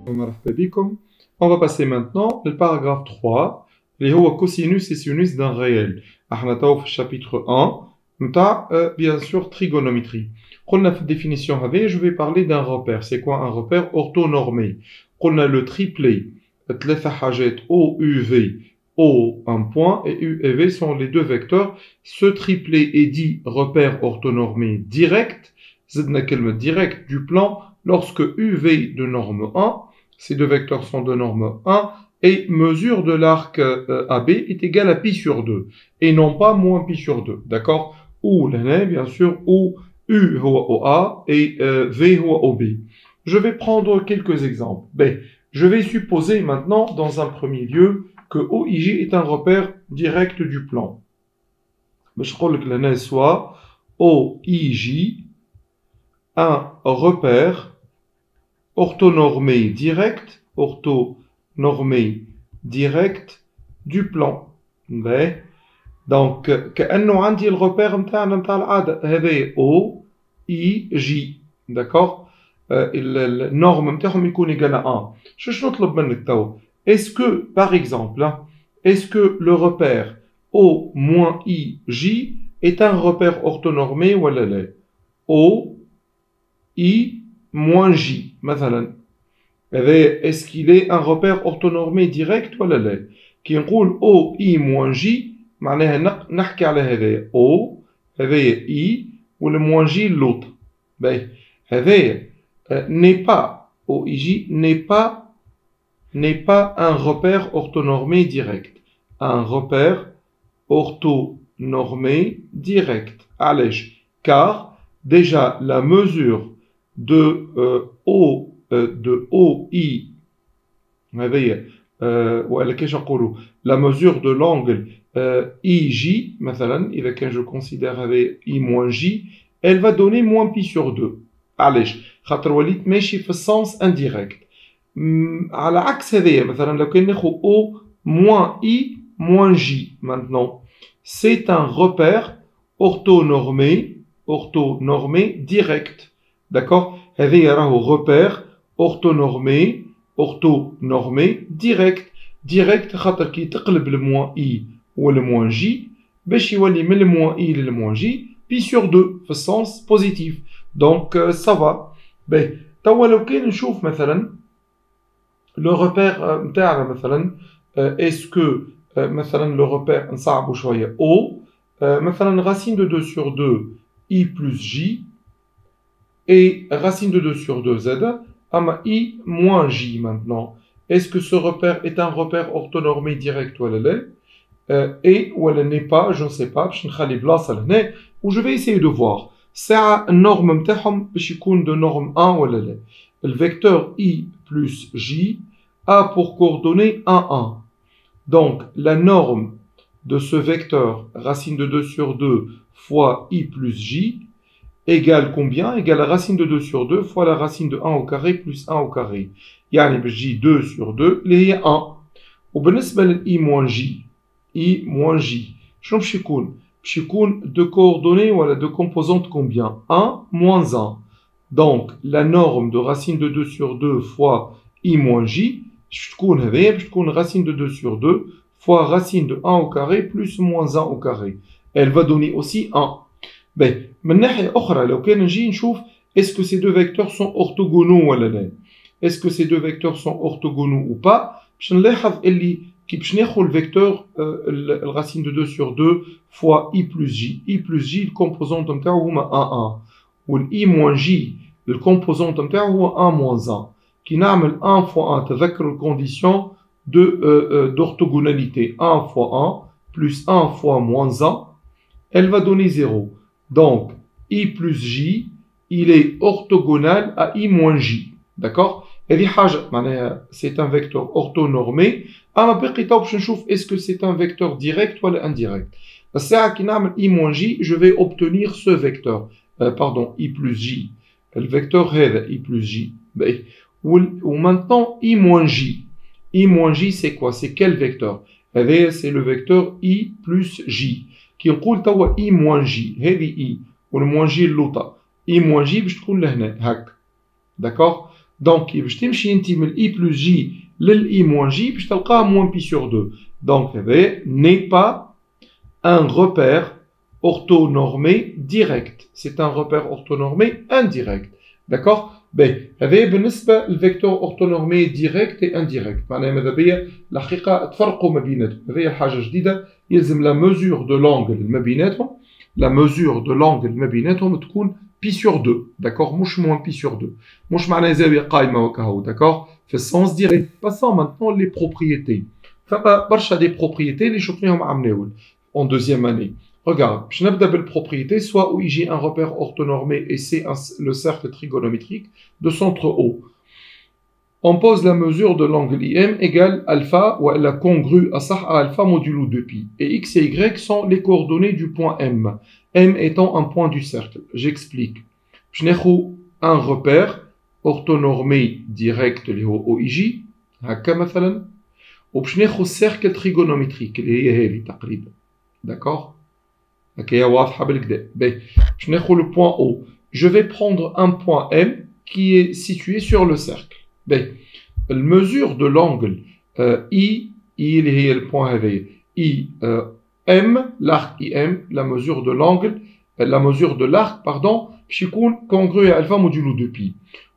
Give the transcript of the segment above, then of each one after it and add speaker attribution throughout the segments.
Speaker 1: On va passer maintenant au paragraphe 3, qui est cosinus et sinus d'un réel. On est au chapitre 1, bien sûr, trigonométrie. On a fait définition, je vais parler d'un repère. C'est quoi un repère orthonormé? On a le triplet, O, U, V, O, un point, et U et V sont les deux vecteurs. Ce triplet est dit repère orthonormé direct, direct du plan, lorsque UV de norme 1, ces deux vecteurs sont de norme 1, et mesure de l'arc AB est égale à pi sur 2, et non pas moins pi sur 2, d'accord? Ou l'année, bien sûr, ou U au A et V au B. Je vais prendre quelques exemples. Ben, je vais supposer maintenant, dans un premier lieu, que OIJ est un repère direct du plan. Je crois que l'année soit OIJ, un repère orthonormé direct du plan. Donc, كأنه عندي الرepère نتاعنا نتاع العادة هذا O I J, d'accord. النورم نتاعهم يكون égal à 1. شنو نطلب منك تو؟ Est-ce que, par exemple, est-ce que le repère O moins I J est un repère orthonormé ou لا؟ O I moins J, مثلا. Est-ce qu'il est un repère orthonormé direct ou لا؟ كي نقول O I moins J معناها نحكي على هذايا O هذايا I ولا moins J l'autre. باهي هذايا n'est pas OIJ n'est pas un repère orthonormé direct. Un repère orthonormé direct. علاش؟ Car déjà la mesure de OI la mesure de l'angle IJ, مثلا, je considère avec I moins J, elle va donner moins pi sur 2. علاش؟ خاطر وليت ماشي في السens indirect. على عكس هذايا مثلا لو كان ناخذ O moins I moins J maintenant, c'est un repère orthonormé direct. D'accord? هذايا راهو repère orthonormé direct. direct خاطر كي تقلب الموان I ou le moins J باش يولي من le moins I le moins J pi sur 2 في السens positif. Donc ça va. باهي توا لو كان نشوف مثلا le repère نتاعنا مثلا est-ce que مثلا le repère نصعبو شويه O مثلا racine de 2 sur 2 I plus J et racine de 2 sur 2 Z ama I moins J maintenant. Est-ce que ce repère est un repère orthonormé direct ou لا؟ et ou elle n'est pas, je ne sais pas, où je vais essayer de voir. C'est une norme de norme 1 ou لا. Le vecteur I plus J a pour coordonnée 1, 1. Donc, la norme de ce vecteur, racine de 2 sur 2 fois I plus J, égale combien? Égale la racine de 2 sur 2 fois la racine de 1 au carré plus 1 au carré. يعني بجي 2 sur 2 اللي هي 1. وبالنسبة لل I moins J, I moins J, شنو باش يكون؟ باش يكون de coordonnées ولا de composantes combien? 1 moins 1. Donc la norme de racine de 2 sur 2 fois I moins J باش تكون هذيا باش تكون racine de 2 sur 2 fois racine de 1 au carré plus moins 1 au carré. Elle va donner aussi 1. Ben, من ناحية أخرى لو كان نجي نشوف est-ce que ces deux vecteurs sont orthogonaux ولا لا؟ Est-ce que ces deux vecteurs sont orthogonaux ou pas? باش نلاحظ اللي كي باش ناخذ الفيكتور الرacine de 2 sur 2 fois I plus J. I plus J الكومبوزونت نتاعو هما 1 1 وال I moins J الكومبوزونت نتاعو هو 1 moins 1. كي نعمل 1 fois 1 تذكروا الكونديسيون d'orthogonalité 1 fois 1 plus 1 fois moins 1 elle va donner 0. Donc, I plus J, il est orthogonal à I moins J. D'accord? C'est un vecteur orthonormé. Est-ce que c'est un vecteur direct ou indirect? I moins J, je vais obtenir ce vecteur. Pardon, I plus J. Le vecteur I plus J. Ou maintenant, I moins J. I moins J, c'est quoi? C'est quel vecteur? C'est le vecteur I plus J. كي نقول توا I moins J هذه I والموان J اللوطة I moins J باش تكون لهنا هاك. D'accord? Donc, باش تمشي انت من I plus J لل I moins J باش تلقاه moins pi sur 2. Donc, n'est pas un repère orthonormé direct. C'est un repère orthonormé indirect. D'accord? Ben, بالنسبة للفيكتور orthonormé direct et indirect. معناها ماذا بيا الحقيقة تفرقوا ما بيناتهم. هذه حاجة جديدة يلزم la mesure de l'angle ما بيناتهم. La mesure de l'angle ما بيناتهم تكون pi sur 2. D'accord? مش moins pi sur 2. مش معناها زاوية قائمة وكهو. D'accord? في السens direct. Passons maintenant les propriétés. فما برشا des propriétés اللي شفناهم عم ناول. En deuxième année. Regarde, je n'ai pas de propriété, soit où j'ai un repère orthonormé et c'est le cercle trigonométrique de centre O. On pose la mesure de l'angle IM égale alpha ou la congrue à alpha modulo 2pi. Et X et Y sont les coordonnées du point M. M étant un point du cercle. J'explique. Je n'ai un repère orthonormé direct au OIJ, هكا مثلا. وباش ناخذ cercle trigonométrique اللي هي هذه تقريبا. D'accord? هكايا واضحة بالكدا. باهي باش ناخذ le point O. Je vais prendre un point M qui est situé sur le cercle. باهي المesure de l'angle I اللي هي le point هذايا I M l'arc IM la mesure de l'angle la mesure de l'arc pardon باش يكون congrue à alpha modulo 2pi.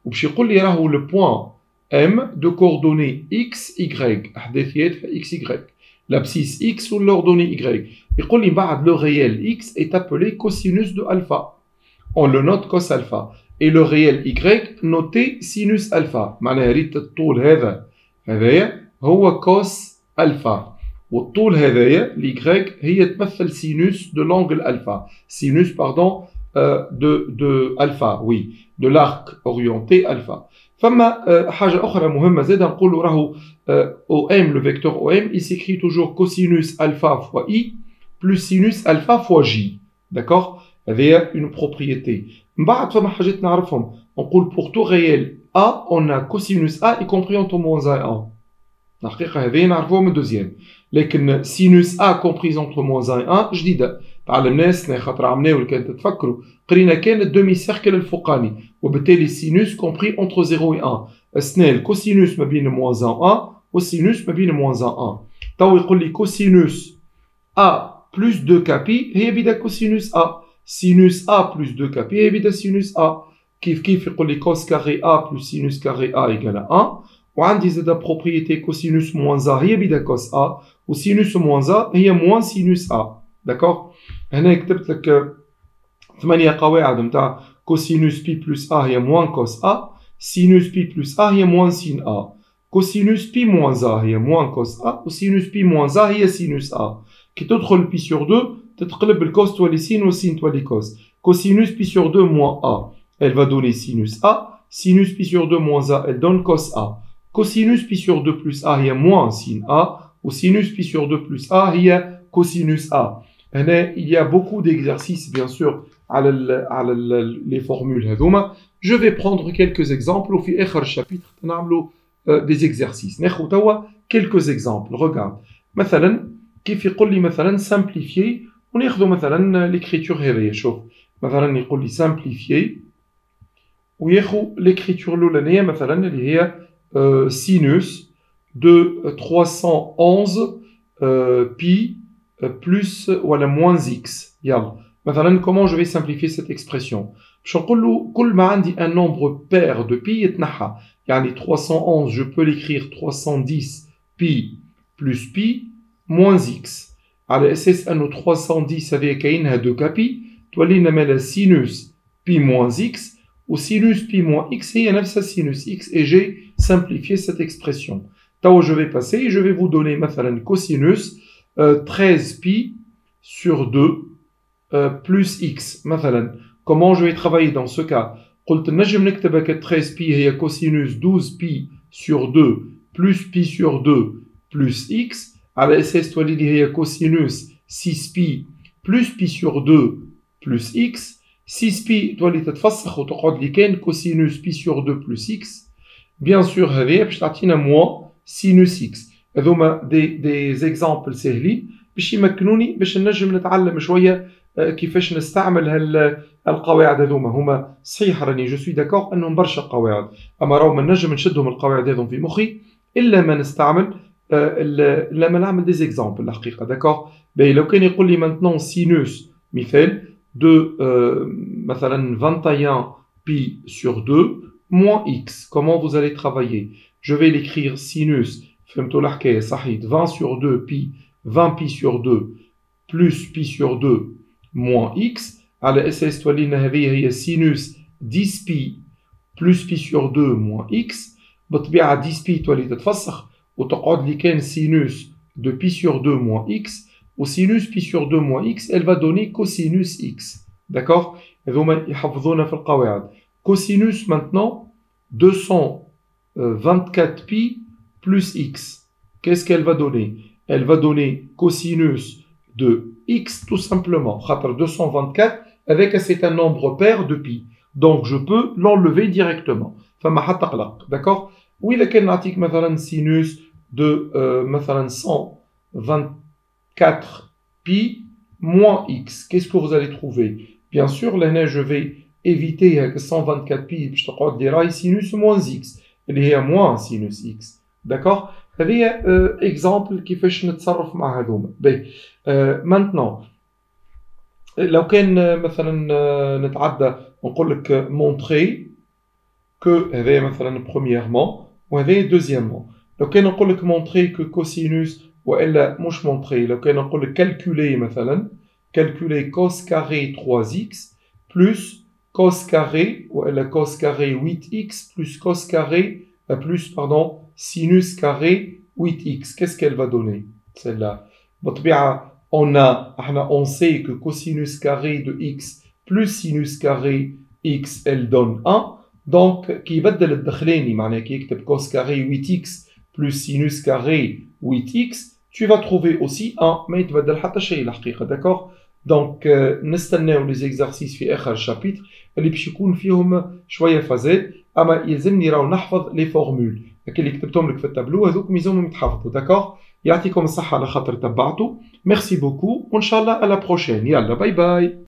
Speaker 1: وباش يقول لي راهو le point M de coordonnées X, Y. أحداثياتها X, Y. L'abscisse X ou l'ordonnée Y. يقول لي بعد le réel X est appelé cosinus de alpha. On le note cos alpha. Et le réel Y noté sinus alpha. معناها ريت الطول هذايا هو cos alpha. والطول هذايا l'Y هي تمثل sinus de l'angle alpha. Sinus pardon de alpha. Oui. De l'arc orienté alpha. فما حاجة أخرى مهمة زادة نقولوا راهو OM le vecteur OM il s'écrit toujours cosinus alpha fois I plus sinus alpha fois J. D'accord? هذه une propriété. من بعد فما حاجات نعرفهم نقول pour tout réel A on a cosinus A y compris entre moins 1 et 1. الحقيقة هذه نعرفوها من deuxième. لكن sinus A compris entre moins 1 et 1 جديدة. تعلمناها السنة خاطر عملناها واللي كانت تفكروا قرينا كان الدومي سيركل الفوقاني وبالتالي sinus compris entre 0 et 1. السنة الكوسينوس ما بين moins 1 1 والسينوس ما بين moins 1 1. تو يقول لي cosinus A plus 2kpi هي بدا cosinus A. Sinus A plus 2kpi هي بدا sinus A. كيف يقول لي cos carré A plus sinus carré A égale 1. وعندي زاد propriété cosinus moins A هي بدا cos A وsinus moins A هي moins sinus A. D'accord? هنا كتبت لك 8 قواعد نتاع cosinus pi plus A هي moins cos A, sinus pi plus A هي moins sin A, cosinus pi moins A هي moins cos A وsinus pi moins A هي sinus A. كي تدخل pi sur 2 تتقلب الكوس تولي sin والسين تولي cos. Cosinus pi sur 2 moins A elle va donner sinus A, sinus pi sur 2 moins A elle donne cos A. Cosinus pi sur 2 plus A هي moins sin A وsinus pi sur 2 plus A هي cosinus A. Il y a beaucoup d'exercices, bien sûr, les formules. Je vais prendre quelques exemples. Au fil du chapitre, on a des exercices. Quelques exemples. Regarde. مثلا كيف يقول لي مثلا simplifier. On y مثلا l'écriture هذه. شوف. مثلا يقول لي simplifier. وياخذ l'écriture الأولانية مثلا اللي هي sinus de 311 pi plus ou moins x. يلا. مثلا comment je vais simplifier cette expression. باش نقول له كل ما عندي un nombre pair de pi يتنحى. يعني 311 je peux l'écrire 310 pi plus pi moins x. على اساس انه 310 هذه كاينها 2 كابي تولي لنا مالا sinus pi moins x و sinus pi moins x هي نفسها sinus x et j'ai simplifié cette expression. توا je vais passer et je vais vous donner مثلا cosinus 13 pi sur 2 plus x. مثلا comment je vais travailler dans ce cas. قلت نجم نكتب هكا 13 pi هي cosinus 12 pi sur 2 plus pi sur 2 plus x. على اساس تولي لي هي cosinus 6 pi plus pi sur 2 plus x. 6 pi تولي تتفسخ وتقعد لي كان cosinus pi sur 2 plus x. bien sûr هذه باش تعطينا moins sinus x. هذوما دي زيكزامبل ساهلين باش يمكنوني باش نجم نتعلم شويه كيفاش نستعمل القواعد هذوما هما صحيح راني جو سوي داكور انهم برشا قواعد، اما راهو ما نجم نشدهم القواعد هذوم في مخي الا ما نستعمل لما نعمل دي زيكزامبل الحقيقه داكور. باهي لو كان يقول لي مانتنون سينوس مثال de مثلا 21 pi sur 2 moins x. Comment vous allez travailler? Je vais l'écrire sinus فهمتوا الحكايه صحيح 20 sur 2 pi 20 pi sur 2 plus pi sur 2 moins x على اساس تولي لنا هذه هي sinus 10 pi plus pi sur 2 moins x. بالطبيعه 10 pi تولي تتفسخ وتقعد لي كان sinus de pi sur 2 moins x. Au sinus pi sur 2 moins x, elle va donner cosinus x. D'accord? Cosinus maintenant, 224 pi plus x. Qu'est-ce qu'elle va donner? Elle va donner cosinus de x tout simplement. 224 avec un certain nombre pair de pi. Donc je peux l'enlever directement. D'accord? Oui, lequel n'artique مثلا sinus de 124 pi moins x. Qu'est-ce que vous allez trouver? Bien sûr, là, je vais éviter 124 pi, je te dirai sinus moins x. Il y a moins sinus x. D'accord? هذه exemple كيفاش نتصرف مع هذوما. maintenant لو كان مثلا نتعدى نقول لك montrer que هذا مثلا premièrement وهذا deuxièmement. لو كان نقول لك montrer que cosinus وإلا مش montrer لو كان نقول لك calculer مثلا calculer cos carré 3x plus cos carré وإلا cos carré 8x plus cos carré plus pardon sinus carré 8x. Qu'est-ce qu'elle va donner celle-là? بالطبيعة on sait que cosinus carré de x plus sinus carré x elle donne 1. donc كي يبدل الدخلاني معناه كي يكتب cos carré 8x plus sinus carré 8x tu vas trouver aussi 1 ما يتبدل حتى شيء الحقيقة. d'accord? donc نستناو les exercices في آخر الشابيتر اللي باش يكون فيهم شوية فازات أما يلزمني راهو نحفظ لي فورمول اللي كتبتهم لك في التابلو هذوك ميزومهم يتحفظوا. d'accord? يعطيكم الصحة على خاطر تبعتوا. merci beaucoup وإن شاء الله à la prochaine. يلا باي باي.